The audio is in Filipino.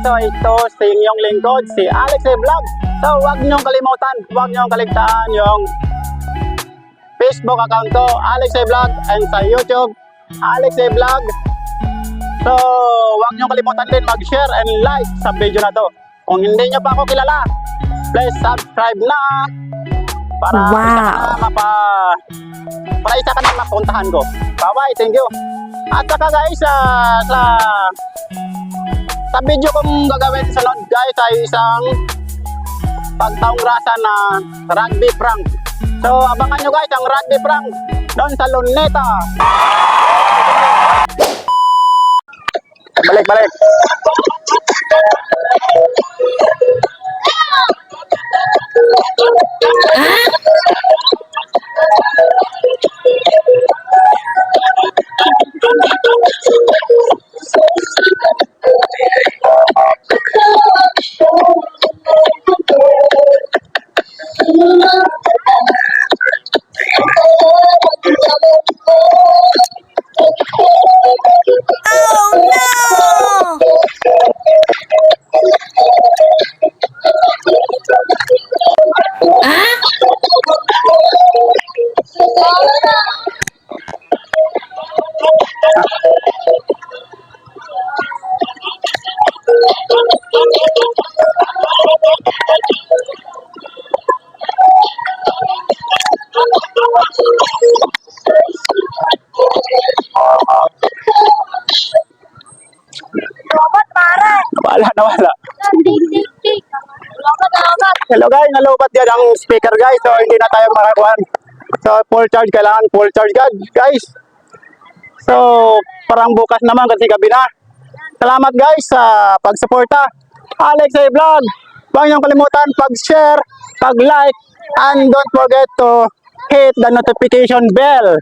So ito si inyong lingkod, si Alex A. Vlog. So huwag niyong kalimutan, huwag niyong kaligtaan yung Facebook account ko, Alex A. Vlog, and sa YouTube, Alex A. Vlog. So huwag niyong kalimutan din mag-share and like sa video na to. Kung hindi niyo pa ako kilala, please subscribe na para isa ka na mapuntahan ko. Bye-bye, thank you. At saka guys, sa video kong gagawin sa sunod guys ay isang pagtaong rasa na rugby prank. So abangan nyo guys ang rugby prank doon sa Luneta. Balik. Nawala. Hello guys, nalubat yan ang speaker guys, so hindi na tayo makakuhan. So full charge, kailangan full charge guys. So parang bukas naman kasi gabi na. Salamat guys sa pagsuporta. Alex A. Vlog. Huwag niyong kalimutan pag-share, pag-like, and don't forget to hit the notification bell.